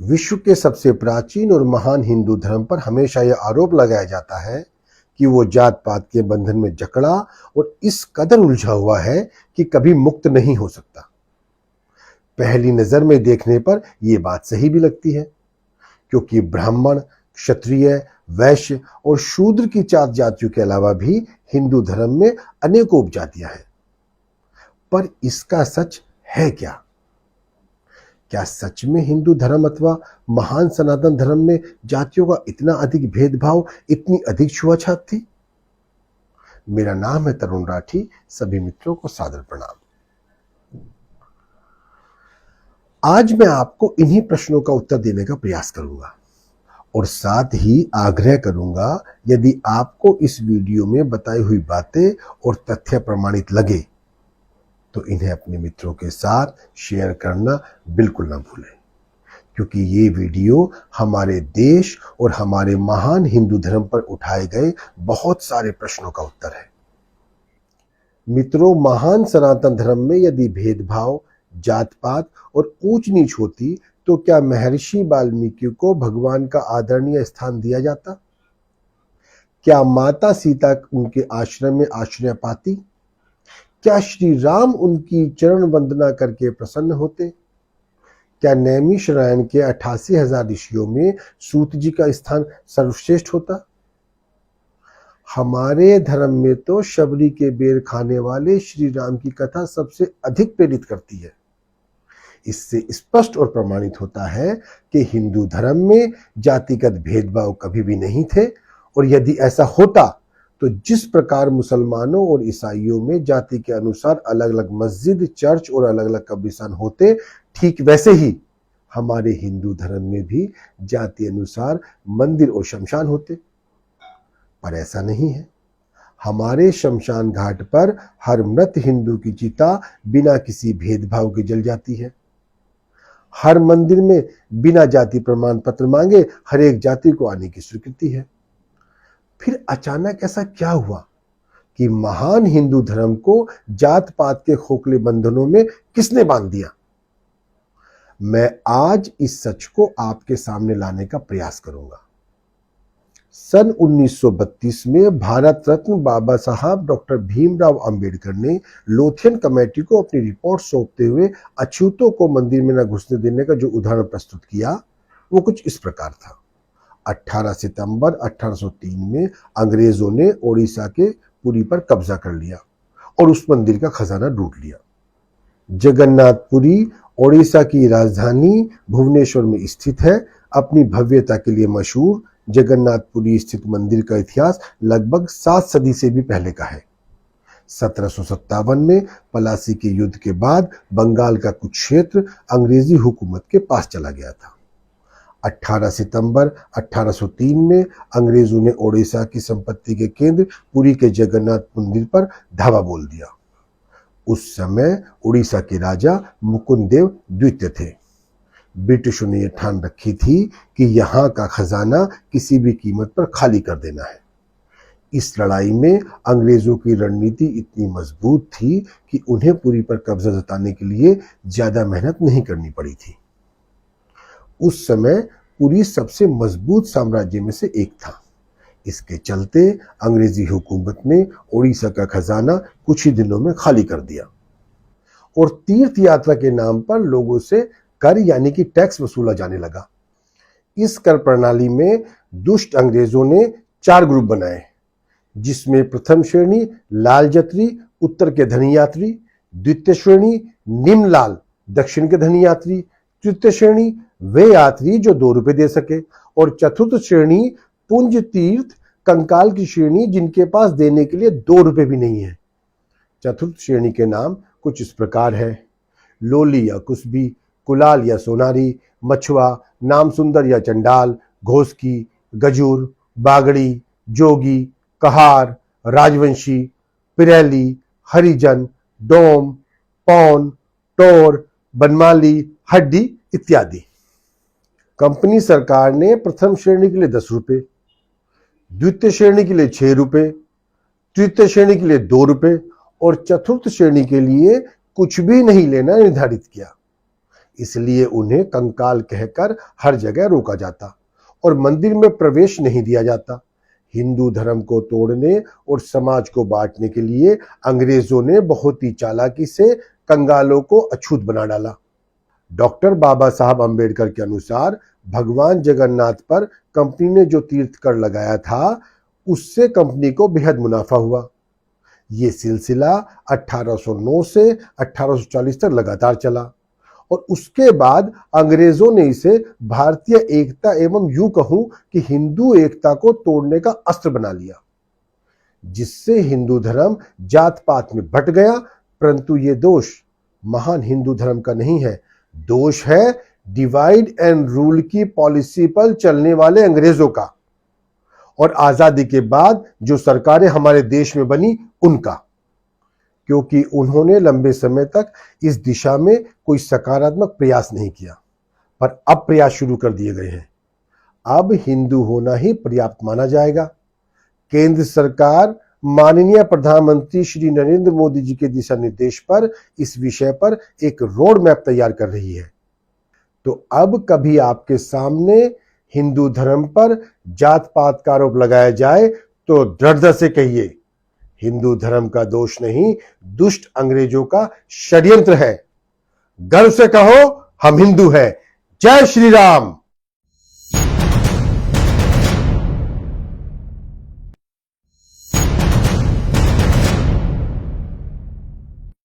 विश्व के सबसे प्राचीन और महान हिंदू धर्म पर हमेशा यह आरोप लगाया जाता है कि वो जात पात के बंधन में जकड़ा और इस कदर उलझा हुआ है कि कभी मुक्त नहीं हो सकता। पहली नजर में देखने पर यह बात सही भी लगती है, क्योंकि ब्राह्मण, क्षत्रिय, वैश्य और शूद्र की 4 जातियों के अलावा भी हिंदू धर्म में अनेकों उपजातियां हैं। पर इसका सच है क्या? क्या सच में हिंदू धर्म अथवा महान सनातन धर्म में जातियों का इतना अधिक भेदभाव, इतनी अधिक छुआछूत थी? मेरा नाम है तरुण राठी। सभी मित्रों को सादर प्रणाम। आज मैं आपको इन्हीं प्रश्नों का उत्तर देने का प्रयास करूंगा और साथ ही आग्रह करूंगा, यदि आपको इस वीडियो में बताई हुई बातें और तथ्य प्रमाणित लगे तो इन्हें अपने मित्रों के साथ शेयर करना बिल्कुल ना भूलें, क्योंकि ये वीडियो हमारे देश और हमारे महान हिंदू धर्म पर उठाए गए बहुत सारे प्रश्नों का उत्तर है। मित्रों, महान सनातन धर्म में यदि भेदभाव, जात पात और ऊंच नीच होती तो क्या महर्षि वाल्मीकि को भगवान का आदरणीय स्थान दिया जाता? क्या माता सीता उनके आश्रम में आश्रय पाती? क्या श्री राम उनकी चरण वंदना करके प्रसन्न होते? क्या नैमिषारण्य के 88,000 ऋषियों में सूत जी का स्थान सर्वश्रेष्ठ होता? हमारे धर्म में तो शबरी के बेर खाने वाले श्री राम की कथा सबसे अधिक प्रेरित करती है। इससे स्पष्ट और प्रमाणित होता है कि हिंदू धर्म में जातिगत भेदभाव कभी भी नहीं थे, और यदि ऐसा होता तो जिस प्रकार मुसलमानों और ईसाइयों में जाति के अनुसार अलग अलग मस्जिद, चर्च और अलग अलग कब्रिस्तान होते, ठीक वैसे ही हमारे हिंदू धर्म में भी जाति अनुसार मंदिर और शमशान होते। पर ऐसा नहीं है। हमारे शमशान घाट पर हर मृत हिंदू की चिता बिना किसी भेदभाव के जल जाती है। हर मंदिर में बिना जाति प्रमाण पत्र मांगे हर एक जाति को आने की स्वीकृति है। फिर अचानक ऐसा क्या हुआ कि महान हिंदू धर्म को जात पात के खोखले बंधनों में किसने बांध दिया? मैं आज इस सच को आपके सामने लाने का प्रयास करूंगा। सन 1932 में भारत रत्न बाबा साहब डॉक्टर भीमराव अंबेडकर ने लोथियन कमेटी को अपनी रिपोर्ट सौंपते हुए अछूतों को मंदिर में न घुसने देने का जो उदाहरण प्रस्तुत किया, वो कुछ इस प्रकार था। 18 सितंबर 1803 में अंग्रेजों ने ओडिशा के पुरी पर कब्जा कर लिया और उस मंदिर का खजाना लूट लिया। जगन्नाथपुरी ओडिशा की राजधानी भुवनेश्वर में स्थित है। अपनी भव्यता के लिए मशहूर जगन्नाथपुरी स्थित मंदिर का इतिहास लगभग 7 सदी से भी पहले का है। 1757 में पलासी के युद्ध के बाद बंगाल का कुछ क्षेत्र अंग्रेजी हुकूमत के पास चला गया था। 18 सितंबर 1803 में अंग्रेजों ने ओडिशा की संपत्ति के केंद्र पुरी के जगन्नाथ मंदिर पर धावा बोल दिया। उस समय उड़ीसा के राजा मुकुंद देव द्वितीय थे। ब्रिटिशों ने यह ठान रखी थी कि यहाँ का खजाना किसी भी कीमत पर खाली कर देना है। इस लड़ाई में अंग्रेजों की रणनीति इतनी मजबूत थी कि उन्हें पुरी पर कब्जा जताने के लिए ज्यादा मेहनत नहीं करनी पड़ी थी। उस समय पुरी सबसे मजबूत साम्राज्य में से एक था। इसके चलते अंग्रेजी हुकूमत ने ओडिशा का खजाना कुछ ही दिनों में खाली कर दिया और तीर्थ यात्रा के नाम पर लोगों से कर यानी कि टैक्स वसूला जाने लगा। इस कर प्रणाली में दुष्ट अंग्रेजों ने 4 ग्रुप बनाए, जिसमें प्रथम श्रेणी लाल जत्री उत्तर के धनी यात्री, द्वितीय श्रेणी निम्न लाल दक्षिण के धनी यात्री, तृतीय श्रेणी वे यात्री जो 2 रुपए दे सके, और चतुर्थ श्रेणी पुंज तीर्थ कंकाल की श्रेणी जिनके पास देने के लिए 2 रुपए भी नहीं है। चतुर्थ श्रेणी के नाम कुछ इस प्रकार है: लोली या कुसबी, कुलाल या सोनारी, मछुआ, नाम सुंदर या चंडाल, घोसकी, गजूर, बागड़ी, जोगी, कहार, राजवंशी, पिरैली, हरिजन, डोम, पौन, टोर, बनमाली, हड्डी इत्यादि। कंपनी सरकार ने प्रथम श्रेणी के लिए 10 रुपए, द्वितीय श्रेणी के लिए 6 रुपए, तृतीय श्रेणी के लिए 2 रुपए और चतुर्थ श्रेणी के लिए कुछ भी नहीं लेना निर्धारित किया। इसलिए उन्हें कंकाल कहकर हर जगह रोका जाता और मंदिर में प्रवेश नहीं दिया जाता। हिंदू धर्म को तोड़ने और समाज को बांटने के लिए अंग्रेजों ने बहुत ही चालाकी से कंगालों को अछूत बना डाला। डॉक्टर बाबा साहब अंबेडकर के अनुसार भगवान जगन्नाथ पर कंपनी ने जो तीर्थ कर लगाया था, उससे कंपनी को बेहद मुनाफा हुआ। ये सिलसिला 1809 से 1840 तक लगातार चला और उसके बाद अंग्रेजों ने इसे भारतीय एकता एवं यूं कहूं कि हिंदू एकता को तोड़ने का अस्त्र बना लिया, जिससे हिंदू धर्म जात पात में बंट गया। परंतु ये दोष महान हिंदू धर्म का नहीं है, दोष है डिवाइड एंड रूल की पॉलिसी पर चलने वाले अंग्रेजों का और आजादी के बाद जो सरकारें हमारे देश में बनी उनका, क्योंकि उन्होंने लंबे समय तक इस दिशा में कोई सकारात्मक प्रयास नहीं किया। पर अब प्रयास शुरू कर दिए गए हैं। अब हिंदू होना ही पर्याप्त माना जाएगा। केंद्र सरकार माननीय प्रधानमंत्री श्री नरेंद्र मोदी जी के दिशा निर्देश पर इस विषय पर एक रोड मैप तैयार कर रही है। तो अब कभी आपके सामने हिंदू धर्म पर जात पात का आरोप लगाया जाए तो दृढ़ता से कहिए, हिंदू धर्म का दोष नहीं, दुष्ट अंग्रेजों का षड्यंत्र है। गर्व से कहो, हम हिंदू हैं। जय श्री राम।